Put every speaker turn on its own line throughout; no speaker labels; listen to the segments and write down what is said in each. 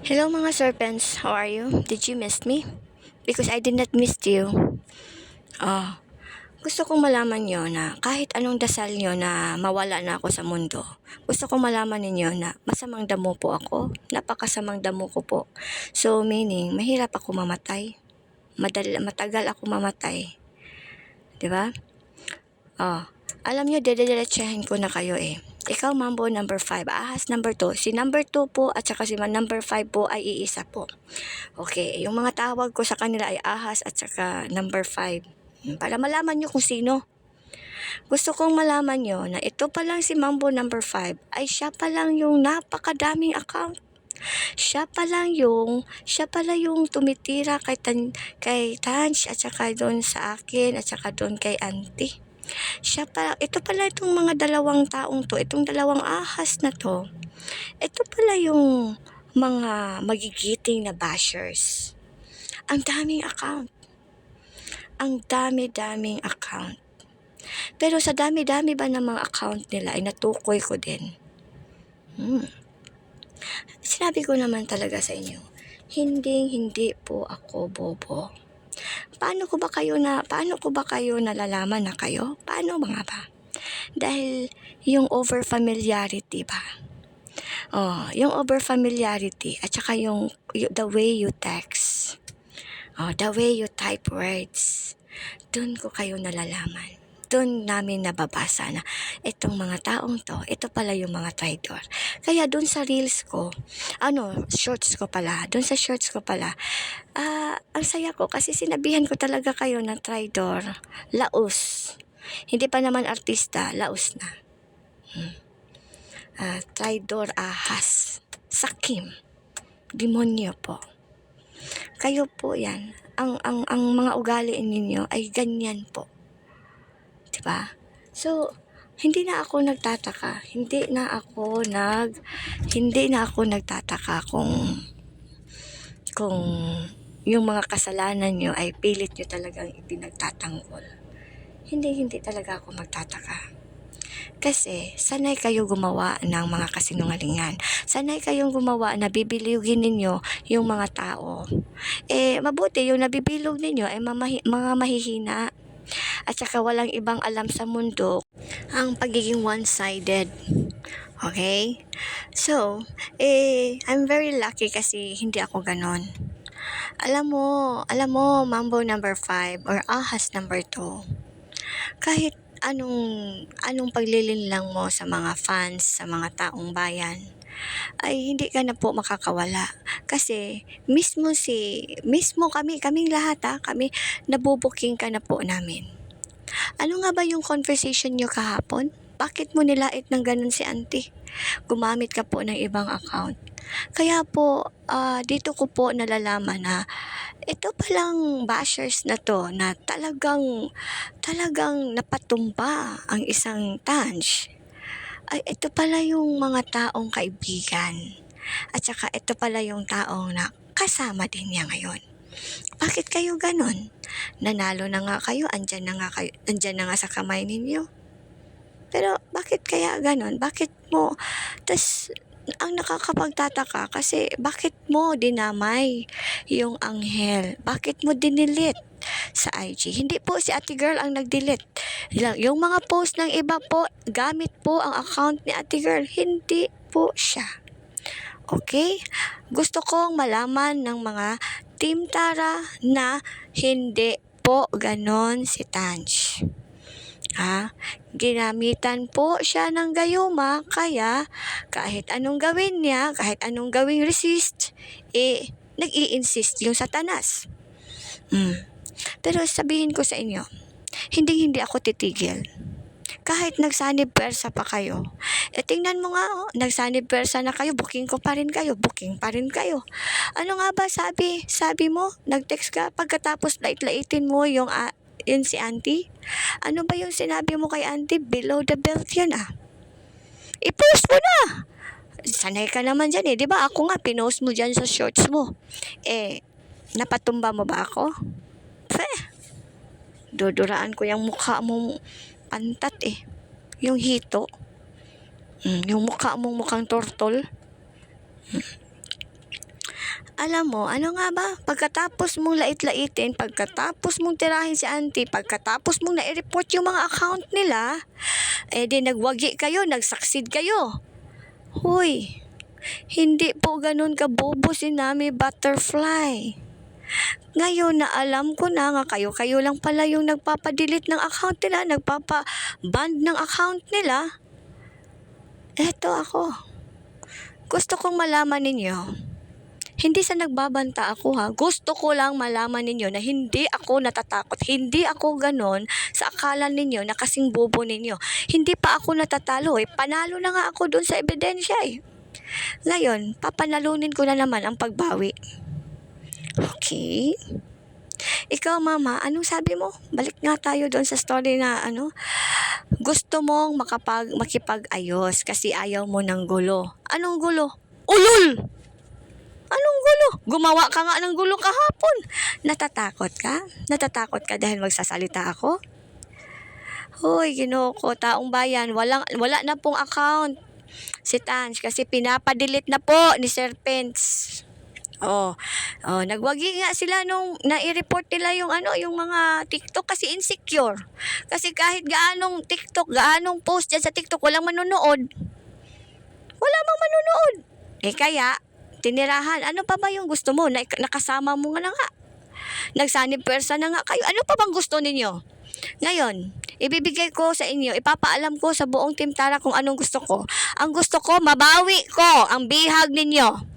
Hello mga serpents, how are you? Did you miss me? Because I did not miss you. Oh, gusto kong malaman nyo na kahit anong dasal nyo na mawala na ako sa mundo, gusto kong malaman ninyo na masamang damo po ako, napakasamang damo ko po. So meaning, mahirap ako mamatay, matagal ako mamatay. 'Di ba? Oh, alam nyo, dediretsahin ko na kayo eh. Ikaw, Mambo number 5, Ahas number 2. Si number 2 po at saka si number 5 po ay iisa po. Okay, yung mga tawag ko sa kanila ay Ahas at saka number 5. Para malaman nyo kung sino. Gusto kong malaman nyo na ito pa lang si Mambo number 5 ay siya pa lang yung napakadaming account. Siya pala yung tumitira kay Tanch at saka doon sa akin at saka doon kay Auntie. Ito pala itong mga dalawang taong to, itong dalawang ahas na to, ito pala yung mga magigiting na bashers. Ang daming account. Ang dami-daming account. Pero sa dami-dami ba ng mga account nila ay natukoy ko din. Sinabi ko naman talaga sa inyo, hindi po ako bobo. Paano ko ba kayo nalalaman na kayo? Paano mga ba? Dahil yung over familiarity ba? Yung over familiarity at saka the way you text. The way you type words. Doon ko kayo nalalaman. Doon namin nababasa na itong mga taong to, ito pala yung mga traitor. Kaya doon sa reels ko, doon sa shorts ko pala, ang saya ko kasi sinabihan ko talaga kayo ng traitor, laos. Hindi pa naman artista, laos na. Traitor ahas, sakim, demonyo po. Kayo po yan, ang mga ugali ninyo ay ganyan po. Diba? So, hindi na ako nagtataka kung yung mga kasalanan nyo ay pilit nyo talagang ipinagtatanggol. Hindi talaga ako magtataka. Kasi sanay kayo gumawa ng mga kasinungalingan. Sanay kayong gumawa na bibilugin ninyo yung mga tao. Mabuti yung nabibilog ninyo ay mga mahihina. At saka walang ibang alam sa mundo ang pagiging one-sided. Okay? So, I'm very lucky kasi hindi ako ganon. Alam mo, Mambo number 5 or Ahas number 2, kahit anong paglilinlang mo sa mga fans, sa mga taong bayan, ay hindi ka na po makakawala. Kasi mismo kaming lahat kami, nabubuking ka na po namin. Ano nga ba yung conversation nyo kahapon? Bakit mo nilait ng ganun si Auntie? Gumamit ka po ng ibang account. Kaya po, dito ko po nalalaman na ito palang bashers na to na talagang napatumba ang isang Tanch. Ay ito pala yung mga taong kaibigan. At saka ito pala yung taong na kasama din niya ngayon. Bakit kayo ganon? Nanalo na nga kayo, andyan na nga sa kamay ninyo. Pero bakit kaya ganon? Ang nakakapagtataka kasi bakit mo dinamay yung anghel? Bakit mo dinilit sa IG? Hindi po si Ate Girl ang nag-delete. Yung mga post ng iba po, gamit po ang account ni Ate Girl. Hindi po siya. Okay? Gusto kong malaman ng mga Team Tara na hindi po ganon si Tanch. Ginamitan po siya ng gayuma, kaya kahit anong gawin niya, kahit anong gawing resist, nag-i-insist yung Satanas. Pero sabihin ko sa inyo, hindi ako titigil. Kahit nagsanib persa pa kayo, tingnan mo nga, nagsanib persa na kayo, booking pa rin kayo. Ano nga ba sabi mo, nag-text ka, pagkatapos lait-laitin mo yung si Auntie? Ano ba yung sinabi mo kay Auntie? Below the belt yun I-post mo na! Sanay ka naman dyan di ba? Ako nga, pinost mo dyan sa shorts mo. Napatumba mo ba ako? Duduraan ko yung mukha mong pantat yung hito. Yung mukha mong mukhang tortol. Alam mo, ano nga ba? Pagkatapos mong lait-laitin, pagkatapos mong tirahin si auntie, pagkatapos mong nai-report yung mga account nila, di nagwagi kayo, nagsaksid kayo. Hoy, hindi po ganun kabobo si Nami Butterfly. Ngayon na alam ko na nga kayo lang pala yung nagpapadelete ng account nila, nagpapa-ban ng account nila. Eto ako. Gusto kong malaman ninyo. Hindi sa nagbabanta ako ha. Gusto ko lang malaman ninyo na hindi ako natatakot. Hindi ako ganon sa akala ninyo na kasing bobo ninyo. Hindi pa ako natatalo eh. Panalo na nga ako dun sa ebidensya eh. Ngayon, papanalunin ko na naman ang pagbawi. Okay? Ikaw mama, anong sabi mo? Balik nga tayo doon sa story na gusto mong makipag-ayos kasi ayaw mo ng gulo. Anong gulo? Ulol! Anong gulo? Gumawa ka nga ng gulo kahapon. Natatakot ka? Natatakot ka dahil magsasalita ako? Hoy, Ginoo ko, taong bayan, wala na pong account si Tans kasi pinapadelete na po ni Sir Pence. Nagwagi nga sila nung nai-report nila yung yung mga TikTok kasi insecure. Kasi kahit gaanong TikTok, gaanong post dyan sa TikTok, walang manonood. Wala mang manonood. Kaya, tinirahan. Ano pa ba yung gusto mo? Nakasama mo nga na nga. Nagsanib pwersa na nga kayo. Ano pa bang gusto ninyo? Ngayon, ibibigay ko sa inyo, ipapaalam ko sa buong Team Tara kung anong gusto ko. Ang gusto ko, mabawi ko ang bihag ninyo.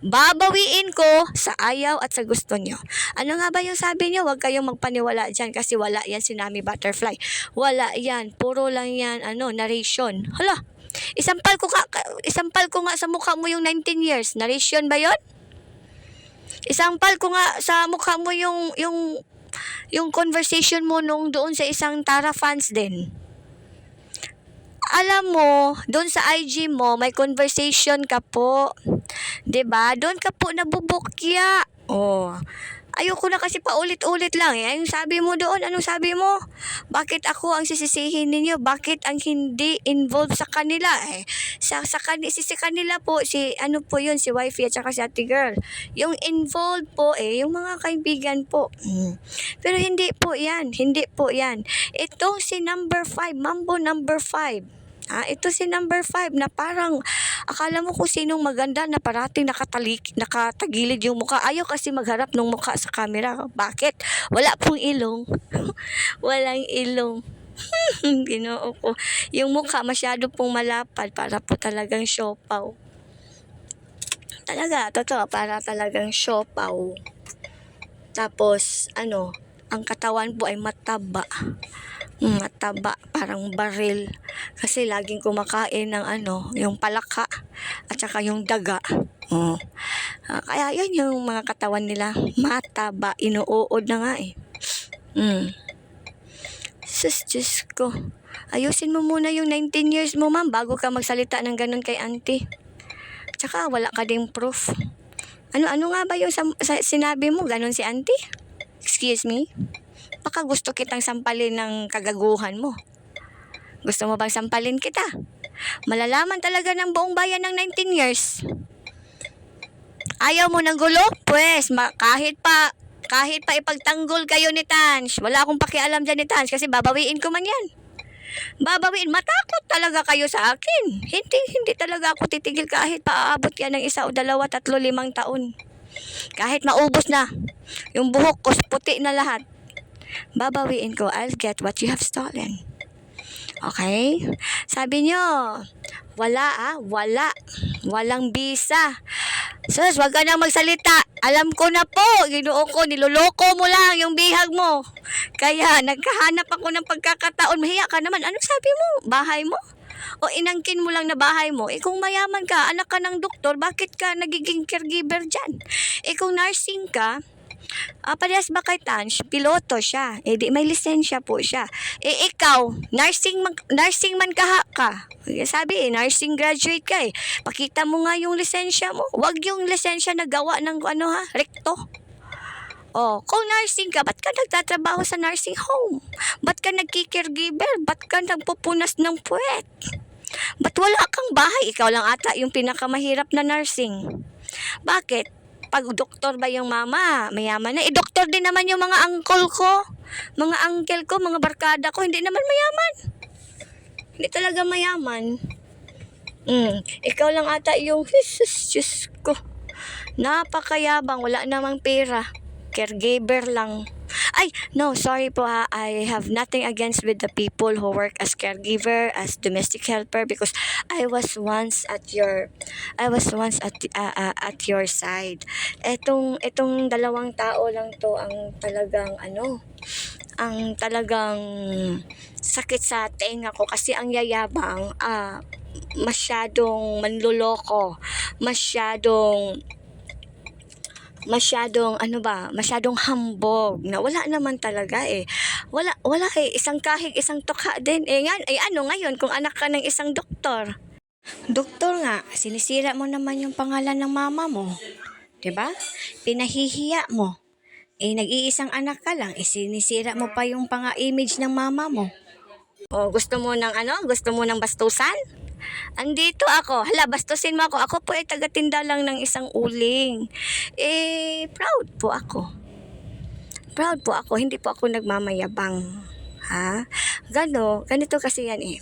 Babawiin ko sa ayaw at sa gusto nyo. Ano nga ba yung sabi nyo? Huwag kayong magpaniwala dyan kasi wala yan si Nami Butterfly. Wala yan. Puro lang yan, narration. Hala, isampal ko nga sa mukha mo yung 19 years. Narration ba yon? Isampal ko nga sa mukha mo yung conversation mo nung doon sa isang Tara fans din. Alam mo, doon sa IG mo, may conversation ka po. 'Di ba? Doon ka po nabubukya. Ayoko na kasi paulit-ulit lang eh. Yung sabi mo doon, anong sabi mo? Bakit ako ang sisisihin ninyo? Bakit ang hindi involved sa kanila? Si kanila po, si si wifey at saka si ate girl. Yung involved po yung mga kaibigan po. Pero hindi po yan. Itong si number 5, Mambo number 5. Ito si number 5 na parang akala mo kung sinong maganda na parating nakatagilid yung mukha. Ayaw kasi magharap ng mukha sa camera. Bakit? Wala pong ilong. Walang ilong. Ginoo ko. Yung mukha masyado pong malapad para po talagang siopaw. Talaga, totoo, para talagang siopaw. Tapos, ang katawan po ay mataba. Mataba, parang baril. Kasi laging kumakain ng yung palaka at saka yung daga. Kaya yun yung mga katawan nila. Mataba, inuuod na nga eh. Diyos ko. Ayusin mo muna yung 19 years mo, ma'am, bago ka magsalita ng ganun kay auntie. Tsaka wala ka ding proof. Ano nga ba yung sinabi mo? Ganun si auntie? Excuse me? Baka gusto kitang sampalin ng kagaguhan mo. Gusto mo bang sampalin kita? Malalaman talaga ng buong bayan ng 19 years. Ayaw mo ng gulo? Pues, kahit pa ipagtanggol kayo ni Tans, wala akong pakialam dyan ni Tans kasi babawiin ko man yan. Babawiin. Matakot talaga kayo sa akin. Hindi talaga ako titigil kahit paaabot yan ng 1 o 2, 3, 5 taon. Kahit maubos na. Yung buhok ko, puti na lahat. Babawiin ko. I'll get what you have stolen. Okay? Sabi nyo, walang bisa. Sus, wag ka na magsalita. Alam ko na po, Ginoo ko, niloloko mo lang yung bihag mo. Kaya, nagkahanap ako ng pagkakataon. Mahiya ka naman. Anong sabi mo? Bahay mo? O inangkin mo lang na bahay mo? Kung mayaman ka, anak ka ng doktor, bakit ka nagiging caregiver dyan? Kung nursing ka, parehas ba kay Tans? Piloto siya. Di may lisensya po siya. Ikaw, nursing man ka. Sabi nursing graduate ka Pakita mo nga yung lisensya mo. Wag yung lisensya na gawa ng rekto. Kung nursing ka, ba't ka nagtatrabaho sa nursing home? Ba't ka nagki-caregiver? Ba't ka nagpupunas ng puwet? Ba't wala kang bahay? Ikaw lang ata yung pinakamahirap na nursing. Bakit? pag doktor ba yung mama, mayaman na. Doktor din naman yung mga uncle ko, mga uncle ko, mga barkada ko, hindi naman mayaman. Hindi talaga mayaman. Ikaw lang ata yung, Diyos ko, napakayabang, wala namang pera. Caregiver lang. Ay, no, sorry po ha. I have nothing against with the people who work as caregiver, as domestic helper, because I was once at your side. Etong dalawang tao lang to ang talagang ang talagang sakit sa tenga ko kasi ang yayabang, masyadong manloloko, masyadong masyadong hambog na wala naman talaga eh. Wala eh, isang kahig, isang tukha din. Ngayon kung anak ka ng isang doktor. Doktor nga, sinisira mo naman yung pangalan ng mama mo. 'Di ba? Pinahihiya mo. Nag-iisang anak ka lang, sinisira mo pa yung image ng mama mo. Gusto mo ng Gusto mo ng bastusan? Andito ako. Hala, bastusin mo ako. Ako po ay tagatinda lang ng isang uling. Proud po ako. Proud po ako. Hindi po ako nagmamayabang. Ha? Ganito kasi yan eh.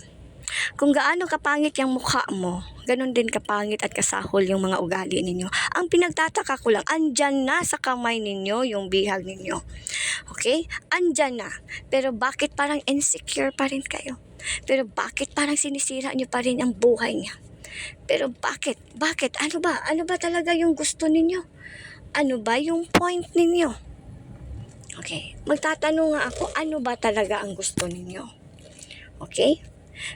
Kung gaano kapangit yung mukha mo, ganun din kapangit at kasahol yung mga ugali ninyo. Ang pinagtataka ko lang, andyan na sa kamay ninyo yung bihag ninyo. Okay? Andyan na. Pero bakit parang insecure pa rin kayo? Pero bakit parang sinisira nyo pa rin ang buhay niya? Pero bakit? Bakit? Ano ba talaga yung gusto ninyo? Ano ba yung point ninyo? Okay. Magtatanong nga ako, ano ba talaga ang gusto ninyo? Okay?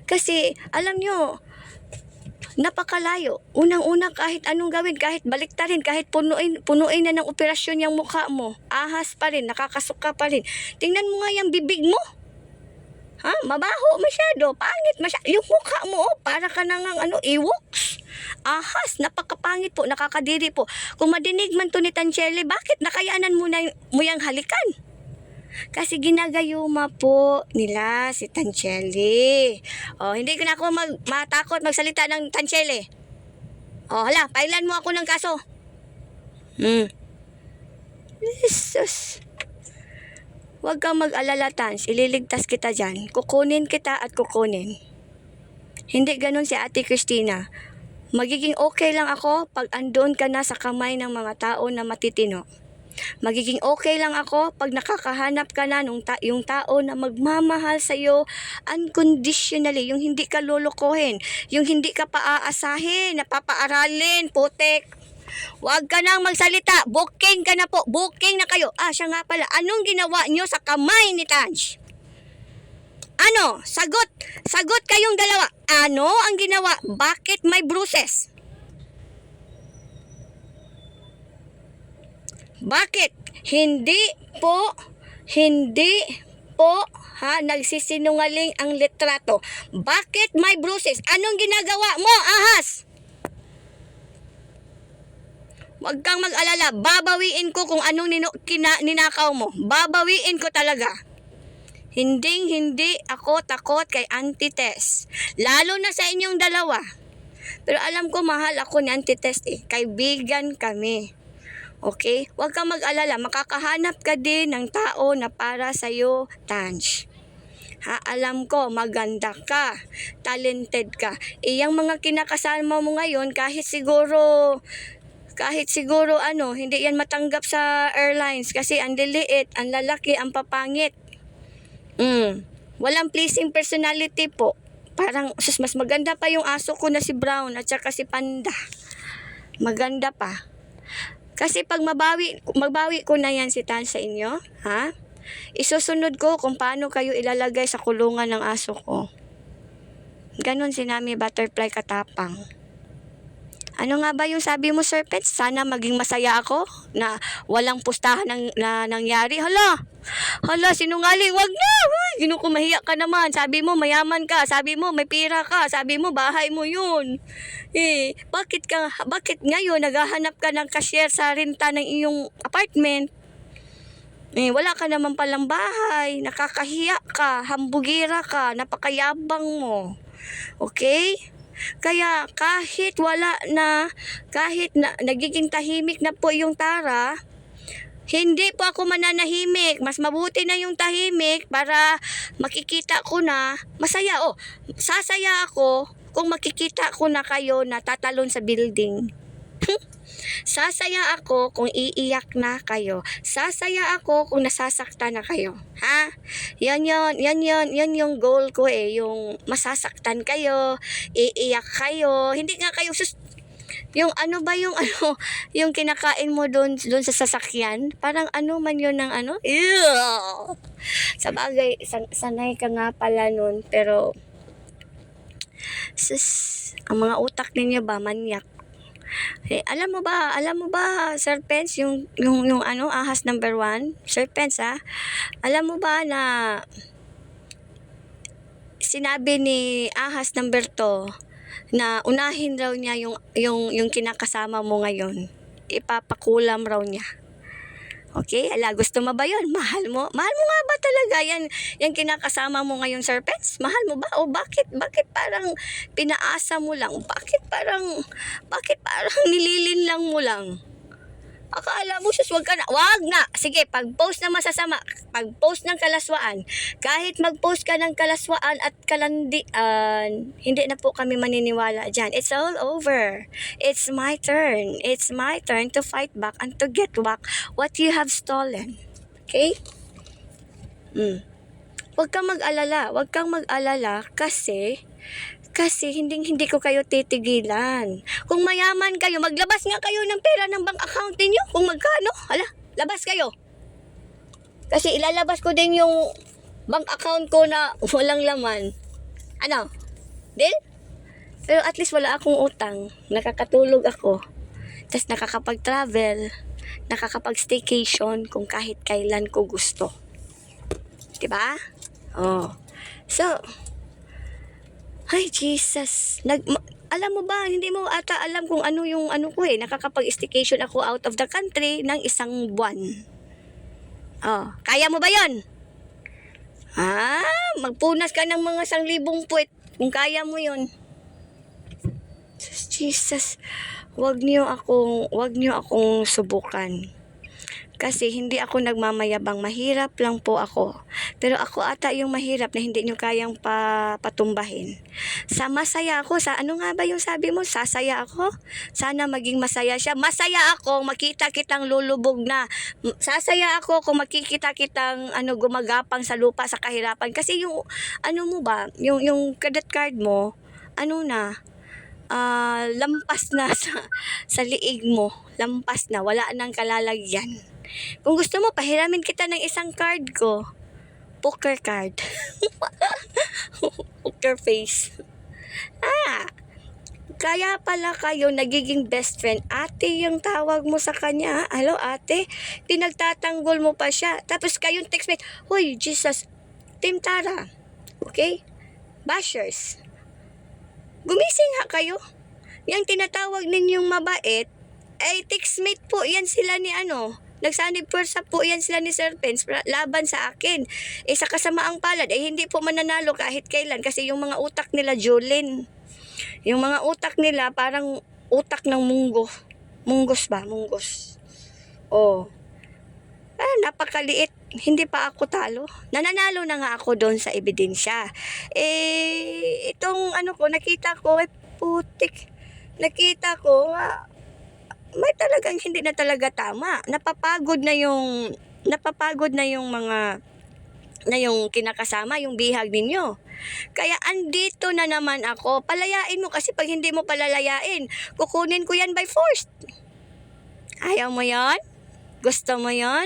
Kasi, alam nyo, napakalayo. Unang-una kahit anong gawin, kahit baliktarin, kahit punuin na ng operasyon yung mukha mo, ahas pa rin, nakakasuka pa rin. Tingnan mo nga yung bibig mo. Ha? Mabaho masyado, pangit masyado. Yung mukha mo, para ka nang iwoks. Ahas, napakapangit po, nakakadiri po. Kung madinig man to ni Tanchele, bakit nakayanan mo yung halikan? Kasi ginagayuma po nila si Tanchele. Hindi ko na ako matakot magsalita ng Tanchele. Hala, pailan mo ako ng kaso. Jesus. Huwag kang mag-alala, Tans. Ililigtas kita dyan. Kukunin kita at kukunin. Hindi ganun si Ate Christina. Magiging okay lang ako pag andoon ka na sa kamay ng mga tao na matitino. Magiging okay lang ako pag nakakahanap ka na yung tao na magmamahal sa'yo unconditionally, yung hindi ka lolokohin, yung hindi ka paaasahin, napapaaralin, putek. Huwag ka nang magsalita, booking ka na po, booking na kayo. Siya nga pala, anong ginawa nyo sa kamay ni Taj? Ano? Sagot kayong dalawa. Ano ang ginawa? Bakit may bruises? Bakit? Hindi po, nagsisinungaling ang litrato. Bakit may bruises? Anong ginagawa mo, ahas? Huwag kang mag-alala, babawiin ko kung anong ninakaw mo. Babawiin ko talaga. Hindi ako takot kay Auntie Tess. Lalo na sa inyong dalawa. Pero alam ko mahal ako ni Auntie Tess eh. Kaibigan kami. Okay? Huwag kang mag-alala. Makakahanap ka din ng tao na para sa'yo, Tanj. Alam ko, maganda ka. Talented ka. Yung mga kinakasama mo ngayon, kahit siguro hindi yan matanggap sa airlines kasi ang liliit, ang lalaki, ang papangit. Walang pleasing personality po. Parang mas maganda pa yung aso ko na si Brown at saka si Panda. Maganda pa. Kasi pag mabawi ko na yan si Tan sa inyo, isusunod ko kung paano kayo ilalagay sa kulungan ng aso ko. Ganon si Nami Butterfly katapang. Ano nga ba yung sabi mo, Serpent? Sana maging masaya ako na walang pustahan na nangyari. Hala, sinungaling. Wag na. Kinukumahiya ka naman. Sabi mo mayaman ka. Sabi mo may pira ka. Sabi mo bahay mo yun. Bakit ngayon naghahanap ka ng cashier sa renta ng iyong apartment? Wala ka naman palang bahay. Nakakahiya ka. Hambugira ka. Napakayabang mo. Okay? Kaya kahit na nagiging tahimik na po yung Tara, hindi po ako mananahimik. Mas mabuti na yung tahimik para makikita ko na masaya. Sasaya ako kung makikita ko na kayo na tatalon sa building. Sasaya ako kung iiyak na kayo. Sasaya ako kung nasasaktan na kayo. Ha? Yan yung goal ko yung masasaktan kayo, iiyak kayo. Hindi nga kayo yung yung kinakain mo doon sa sasakyan, parang man yun ng ew! Sa bagay, sanay ka nga pala nun, pero ang mga utak ninyo ba manyak? Alam mo ba, Sir Pence, yung ahas number 1, Sir Pence, alam mo ba na sinabi ni ahas number 2 na unahin raw niya yung kinakasama mo ngayon. Ipapakulam raw niya. Okay? Gusto mo ba yun? Mahal mo nga ba talaga yan kinakasama mo ngayon, Sir Pence? Mahal mo ba? O bakit parang pinaasa mo lang? Bakit parang nililin lang mo lang? Akala mo, sus, wag na. Sige, pag-post na masasama, pag-post ng kalaswaan, kahit mag-post ka ng kalaswaan at kalandian, hindi na po kami maniniwala dyan. It's all over. It's my turn. It's my turn to fight back and to get back what you have stolen. Okay? Huwag kang mag-alala kasi hindi ko kayo titigilan. Kung mayaman kayo, maglabas nga kayo ng pera ng bank account niyo. Kung magkano, labas kayo. Kasi ilalabas ko din yung bank account ko na walang laman. Deal? Pero at least wala akong utang. Nakakatulog ako. Tapos nakakapag-travel, nakakapag-staycation kung kahit kailan ko gusto. Diba? So, ay, Jesus. Alam mo ba, hindi mo ata alam kung ano yung ko nakakapag-staycation ako out of the country ng 1 buwan. Kaya mo ba yon? Magpunas ka ng mga 1,000 puwet kung kaya mo yon. Jesus, wag niyo akong subukan. Kasi hindi ako nagmamayabang, mahirap lang po ako. Pero ako ata yung mahirap na hindi nyo kayang patumbahin. Masaya ako, ano nga ba yung sabi mo? Sasaya ako? Sana maging masaya siya. Masaya ako, makita kitang lulubog na. Sasaya ako kung makikita kitang gumagapang sa lupa sa kahirapan. Kasi yung, mo ba, yung credit card mo, lampas na sa liig mo. Lampas na, wala nang kalalagyan. Kung gusto mo, pahiramin kita ng isang card ko. Poker card. Poker face. Kaya pala kayo nagiging best friend. Ate yung tawag mo sa kanya. Hello, ate? Pinagtatanggol mo pa siya. Tapos kayong textmate, Hoy, Jesus, Team Tara. Okay? Bashers. Gumising kayo. Yung tinatawag ninyong mabait, ay textmate po yan sila ni Nagsanib pwersa po yan sila ni Sir Pence laban sa akin. Sa kasamaang palad, hindi po mananalo kahit kailan kasi yung mga utak nila, Jolene. Yung mga utak nila parang utak ng munggo. Munggos ba? Munggos. Napakaliit. Hindi pa ako talo. Nananalo na nga ako doon sa ebidensya. Itong nakita ko, putik. Nakita ko nga, may talagang hindi na talaga tama. Napapagod na yung kinakasama, yung bihag ninyo. Kaya andito na naman ako. Palayain mo kasi pag hindi mo palalayain, kukunin ko yan by force. Ayaw mo yon? Gusto mo yon?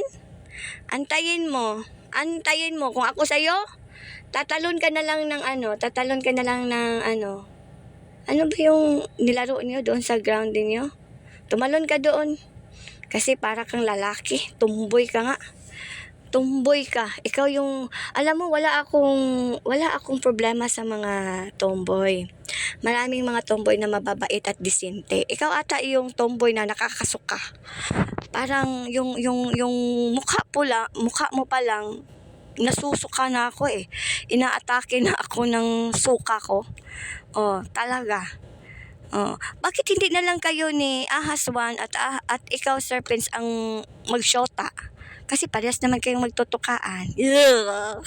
Antayin mo. Kung ako sa'yo, tatalon ka na lang ng ano ba yung nilaro niyo doon sa ground niyo? Tumalon ka doon. Kasi para kang lalaki. Tumboy ka nga. Tumboy ka. Ikaw yung, alam mo, wala akong problema sa mga tomboy. Maraming mga tomboy na mababait at disente. Ikaw ata yung tomboy na nakakasuka. Parang yung mukha mo pa lang, nasusuka na ako eh. Inaatake na ako ng suka ko. Talaga. Bakit hindi na lang kayo ni Ahas One at ikaw, Sir Prince, ang magsyota? Kasi parehas naman kayong magtutukaan. Ugh.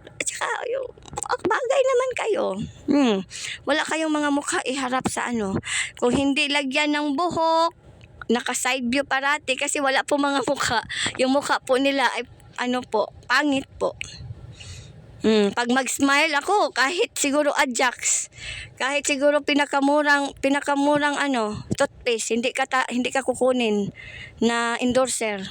At saka, bagay naman kayo. Wala kayong mga mukha iharap sa ano. Kung hindi lagyan ng buhok, naka-side view parati kasi wala po mga mukha. Yung mukha po nila ay pangit po. Pag mag-smile ako, kahit siguro Ajax, kahit siguro pinakamurang toothpaste, hindi ka kukunin na endorser.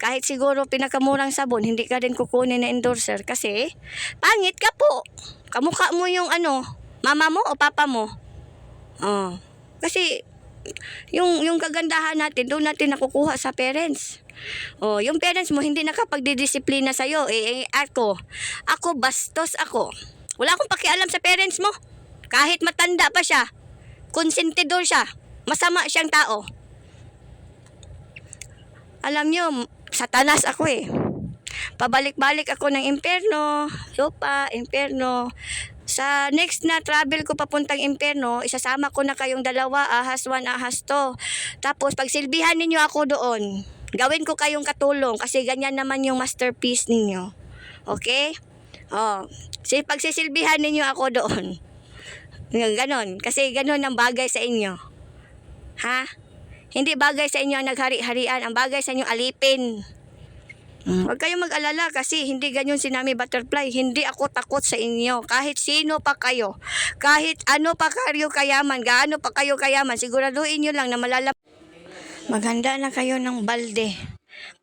Kahit siguro pinakamurang sabon, hindi ka din kukunin na endorser kasi pangit ka po. Kamukha mo yung mama mo o papa mo. Kasi yung kagandahan natin, doon natin nakukuha sa parents. Yung parents mo hindi nakapagdidisiplina sa'yo. Ako bastos ako. Wala akong pakialam sa parents mo. Kahit matanda pa siya, konsentidor siya, masama siyang tao. Alam nyo, satanas ako eh. Pabalik-balik ako ng impyerno, lupa, impyerno. Sa next na travel ko papuntang impyerno, isasama ko na kayong dalawa, Ahas 1, Ahas 2. Tapos pagsilbihan ninyo ako doon. Gawin ko kayong katulong kasi ganyan naman yung masterpiece ninyo. Okay? Pagsisilbihan ninyo ako doon. Ganon. Kasi ganon ang bagay sa inyo. Ha? Hindi bagay sa inyo ang naghari-harian. Ang bagay sa inyo alipin. Huwag kayong mag-alala kasi hindi ganyan si Nami Butterfly. Hindi ako takot sa inyo. Kahit sino pa kayo. Kahit ano pa kayo kayaman. Gaano pa kayo kayaman. Siguraduhin nyo lang na maghanda na kayo ng balde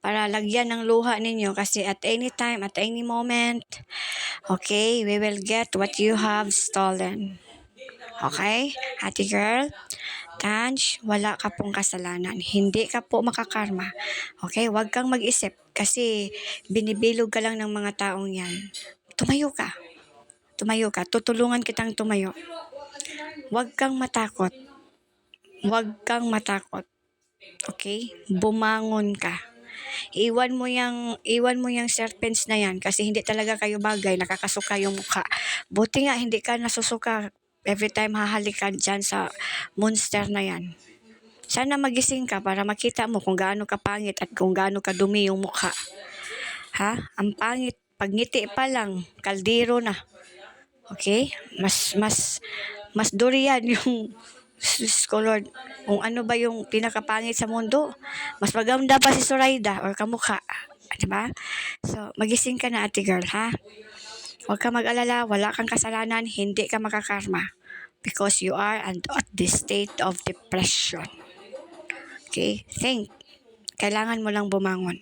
para lagyan ng luha ninyo kasi at any time, at any moment, okay, we will get what you have stolen. Okay? Ate girl, Tanj, wala ka pong kasalanan. Hindi ka po makakarma. Okay? Huwag kang mag-isip kasi binibilog ka lang ng mga taong yan. Tumayo ka. Tutulungan kitang tumayo. Huwag kang matakot. Okay? Bumangon ka. Iwan mo yung serpents na yan kasi hindi talaga kayo bagay, nakakasuka yung mukha. Buti nga hindi ka nasusuka every time hahalikan dyan sa monster na yan. Sana magising ka para makita mo kung gaano ka pangit at kung gaano ka dumi yung mukha. Ha? Ang pangit, pag ngiti pa lang, kaldero na. Okay? Mas durian yung Lord, kung ano ba yung pinakapangit sa mundo. Mas maganda pa si Zoraida or kamukha. Diba? So, magising ka na, ate girl, ha? Huwag ka mag-alala, wala kang kasalanan, hindi ka makakarma. Because you are at this state of depression. Okay? Kailangan mo lang bumangon.